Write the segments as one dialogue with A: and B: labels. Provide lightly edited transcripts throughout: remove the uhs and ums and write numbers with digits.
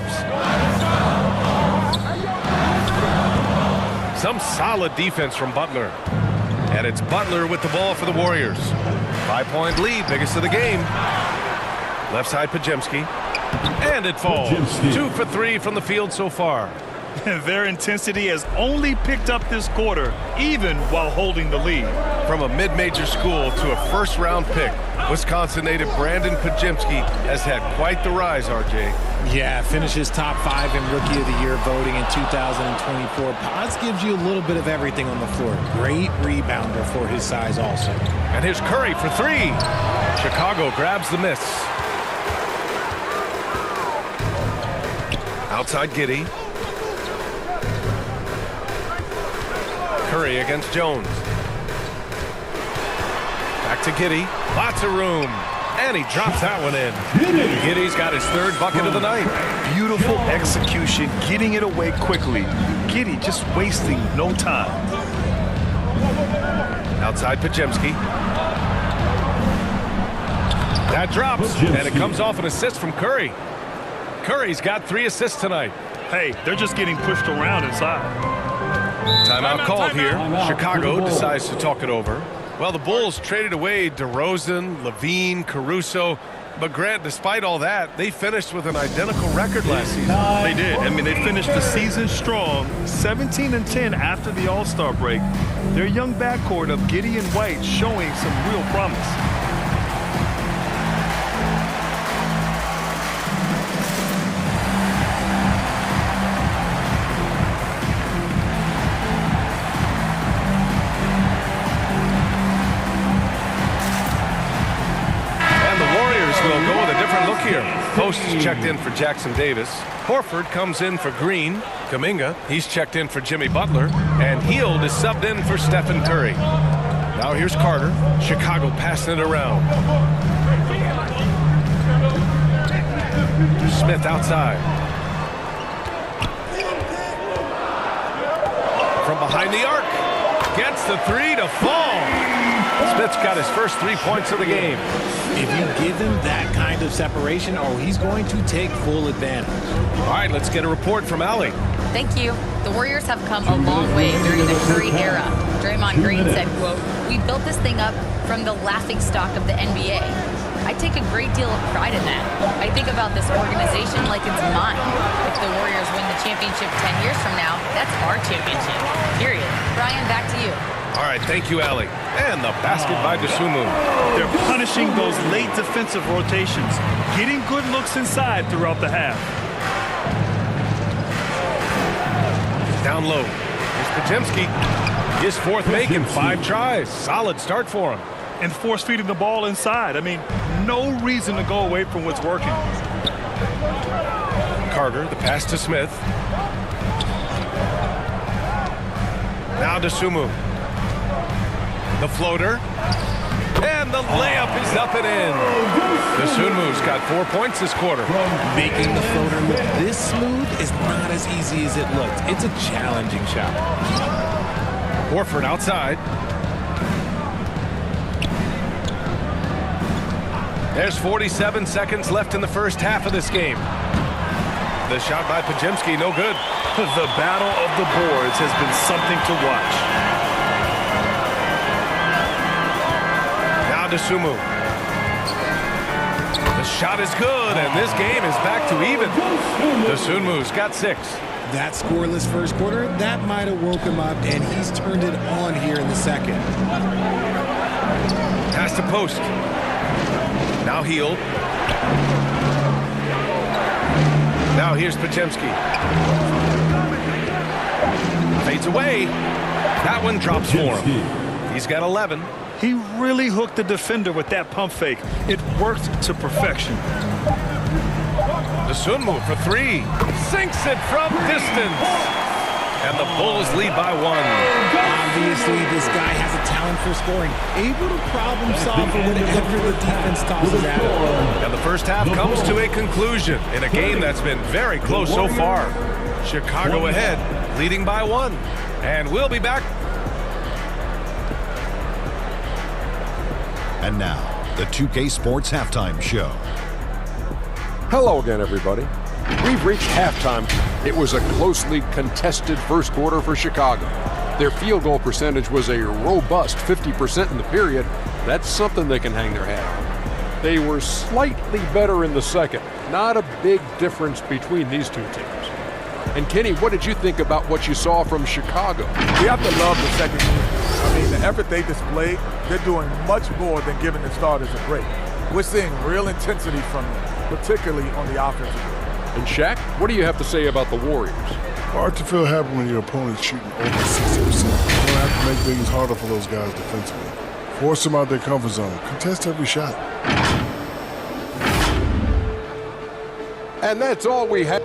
A: Phillips. Some solid defense from Butler. And it's Butler with the ball for the Warriors. 5-point lead, biggest of the game. Left side, Podziemski. And it falls. 2 for 3 from the field so far.
B: Their intensity has only picked up this quarter, even while holding the lead.
A: From a mid-major school to a first-round pick, Wisconsin native Brandon Podziemski has had quite the rise, RJ.
C: Yeah, finishes top 5 in Rookie of the Year voting in 2024. Pods gives you a little bit of everything on the floor. Great rebounder for his size also.
A: And here's Curry for 3. Chicago grabs the miss. Outside Giddey. Curry against Jones. Back to Giddey. Lots of room. And he drops that one in. Giddey's got his 3rd bucket of the night.
B: Beautiful execution, getting it away quickly. Giddey just wasting no time.
A: Outside Podziemski. That drops, and it comes off an assist from Curry. Curry's got 3 assists tonight.
B: Hey, they're just getting pushed around inside.
A: Timeout called here. Chicago decides to talk it over. Well, the Bulls traded away DeRozan, Levine, Caruso. But, Grant, despite all that, they finished with an identical record last season.
B: They did. I mean, they finished the season strong, 17-10 after the All-Star break. Their young backcourt of Giddey and White showing some real promise.
A: Post is checked in for Jackson Davis. Horford comes in for Green. Kuminga, he's checked in for Jimmy Butler. And Hield is subbed in for Stephen Curry. Now here's Carter. Chicago passing it around. Smith outside. From behind the arc. Gets the 3 to fall. Smith's got his first 3 points of the game.
C: If you give him that kind of separation, he's going to take full advantage.
A: All right, let's get a report from Allie.
D: Thank you. The Warriors have come a long way during the Curry era. Draymond Green said, quote, "We built this thing up from the laughingstock of the NBA. I take a great deal of pride in that. I think about this organization like it's mine. If the Warriors win the championship 10 years from now, that's our championship, period." Brian, back to you.
A: All right, thank you, Allie. And the basket by Dosunmu.
B: They're punishing those late defensive rotations, getting good looks inside throughout the half.
A: Down low. Here's Podziemski. His 4th make in 5 tries. Solid start for him.
B: And force feeding the ball inside. I mean, no reason to go away from what's working.
A: Carter, the pass to Smith. Now Dosunmu. The floater. And the layup is up and in. Dosunmu's got 4 points this quarter.
C: Making the floater look this smooth is not as easy as it looked. It's a challenging shot.
A: Horford outside. There's 47 seconds left in the first half of this game. The shot by Podziemski, no good.
B: The battle of the boards has been something to watch.
A: Dosunmu. The shot is good, and this game is back to even. Dosunmu's got 6.
C: That scoreless first quarter, that might have woke him up, and he's turned it on here in the second.
A: Pass to post. Now Hield. Now here's Podziemski. Fades away. That one drops for him. He's got 11.
B: He really hooked the defender with that pump fake. It worked to perfection.
A: Dosunmu for 3. Sinks it from distance. And the Bulls lead by 1.
C: Obviously, this guy has a talent for scoring. Able to problem solve for whatever the defense tosses at him.
A: And the first half comes to a conclusion in a game that's been very close so far. Chicago ahead, leading by 1. And we'll be back.
E: And now, the 2K Sports Halftime Show.
F: Hello again, everybody.
E: We've reached halftime. It was a closely contested first quarter for Chicago. Their field goal percentage was a robust 50% in the period. That's something they can hang their hat on. They were slightly better in the second. Not a big difference between these two teams. And Kenny, what did you think about what you saw from Chicago?
F: We have to love the second unit. I mean, the effort they displayed, they're doing much more than giving the starters a break. We're seeing real intensity from them, particularly on the offensive end.
E: And Shaq, what do you have to say about the Warriors?
G: Hard to feel happy when your opponent's shooting over 60%. You don't have to make things harder for those guys defensively. Force them out their comfort zone. Contest every shot.
E: And that's all we have.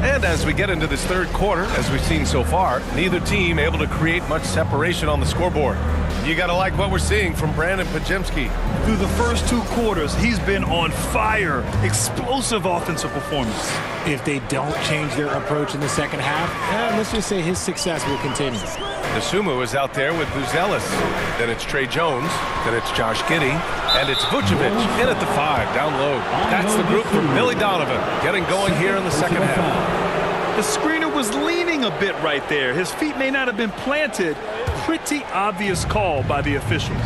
A: And as we get into this third quarter, as we've seen so far, neither team able to create much separation on the scoreboard. You got to like what we're seeing from Brandon Pajemski.
B: Through the first two quarters, he's been on fire. Explosive offensive performance.
C: If they don't change their approach in the second half, let's just say his success will continue.
A: Nasumu is out there with Buzelis. Then it's Trey Jones. Then it's Josh Giddey. And it's Vucevic in at the 5, down low. That's the group from Billy Donovan getting going here in the second half.
B: The screener was leaning a bit right there. His feet may not have been planted. Pretty obvious call by the officials.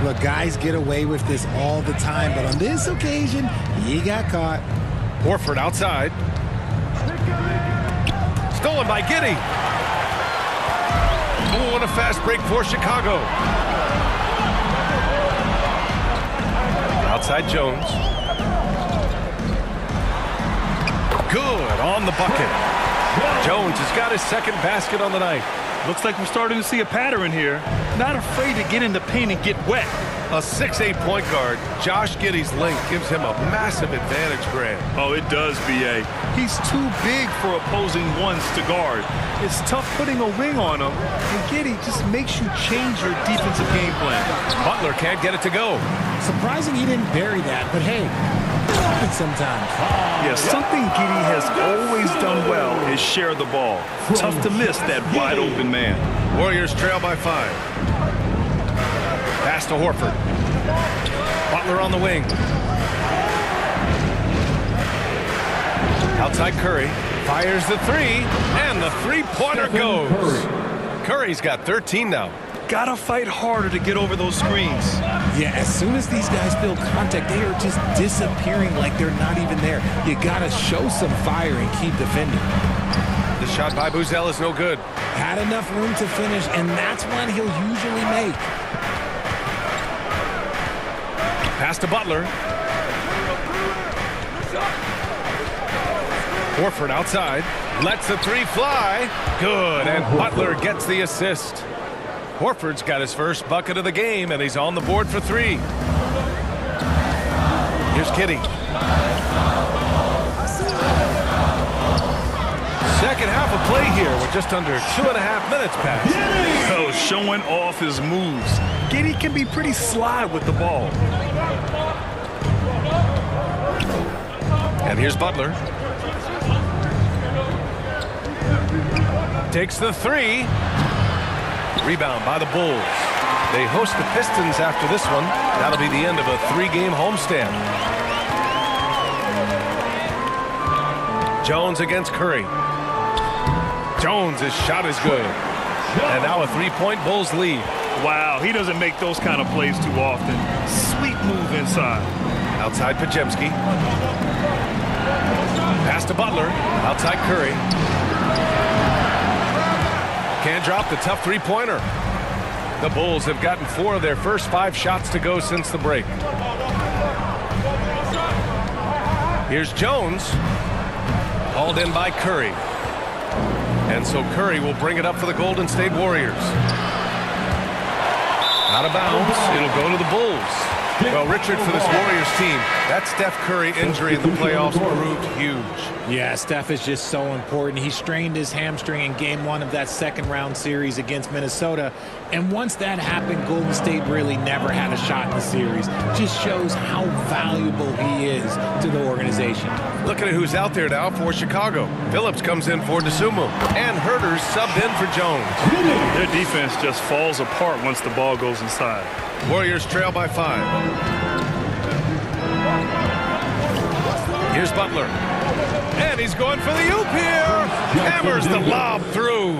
C: Look, guys get away with this all the time, but on this occasion, he got caught.
A: Horford outside. Stolen by Giddey. Oh, and a fast break for Chicago. Outside Jones. Good on the bucket. Jones has got his second basket on the night.
B: Looks like we're starting to see a pattern here. Not afraid to get in the paint and get wet.
A: A 6'8" point guard, Josh Giddey's length gives him a massive advantage, Grant.
B: Oh, it does, B.A. He's too big for opposing ones to guard. It's tough putting a wing on him, and Giddey just makes you change your defensive game plan.
A: Butler can't get it to go.
C: Surprising he didn't bury that, but hey, sometimes.
B: Yeah, something Giddey has always done well is share the ball. Tough to miss that wide open man.
A: Warriors trail by 5. Pass to Horford. Butler on the wing. Outside Curry. Fires the 3. And the three-pointer goes. Curry's got 13 now.
B: Gotta fight harder to get over those screens.
C: Yeah, as soon as these guys feel contact, they are just disappearing like they're not even there. You gotta show some fire and keep defending.
A: The shot by Buzel is no good.
C: Had enough room to finish, and that's one he'll usually make.
A: Pass to Butler. Horford outside. Lets the 3 fly. Good, and Butler gets the assist. Horford's got his first bucket of the game, and he's on the board for 3. Here's Giddey. Second half of play here with just under 2.5 minutes passed.
B: Oh, showing off his moves. Giddey can be pretty sly with the ball.
A: And here's Butler. Takes the 3. Rebound by the Bulls. They host the Pistons after this one. That'll be the end of a 3-game homestand. Jones against Curry. Jones' shot is good. And now a 3-point Bulls lead.
B: Wow, he doesn't make those kind of plays too often. Sweet move inside.
A: Outside Pajemski. Pass to Butler. Outside Curry. Can't drop the tough 3-pointer. The Bulls have gotten 4 of their first 5 shots to go since the break. Here's Jones. Hauled in by Curry. And so Curry will bring it up for the Golden State Warriors. Out of bounds. It'll go to the Bulls. Well, Richard, for this Warriors team, that Steph Curry injury in the playoffs proved huge.
C: Yeah, Steph is just so important. He strained his hamstring in game 1 of that second-round series against Minnesota. And once that happened, Golden State really never had a shot in the series. Just shows how valuable he is to the organization.
A: Looking at who's out there now for Chicago. Phillips comes in for DeSumo. And Herter's subbed in for Jones.
B: Their defense just falls apart once the ball goes inside.
A: Warriors trail by 5. Here's Butler. And he's going for the oop here. Hammers the lob through.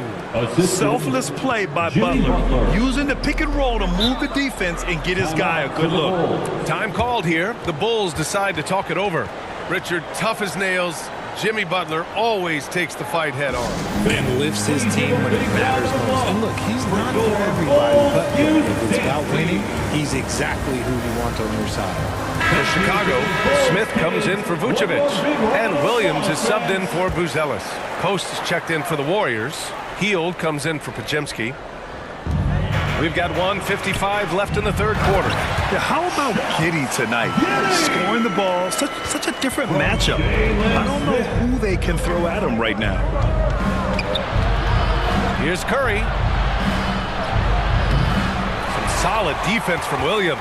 B: Selfless play by Butler, using the pick and roll to move the defense and get his guy a good look.
A: Time called here. The Bulls decide to talk it over. Richard, tough as nails. Jimmy Butler always takes the fight head on.
C: And lifts his team when it matters most. And look, he's not for everybody, but if it's about winning, he's exactly who you want on your side.
A: For Chicago, Smith comes in for Vucevic. And Williams is subbed in for Buzelis. Post is checked in for the Warriors. Hield comes in for Pajemski. We've got 1:55 left in the third quarter.
B: Yeah, how about Giddey tonight? Scoring the ball, such a different matchup. I don't know who they can throw at him right now.
A: Here's Curry. Some solid defense from Williams.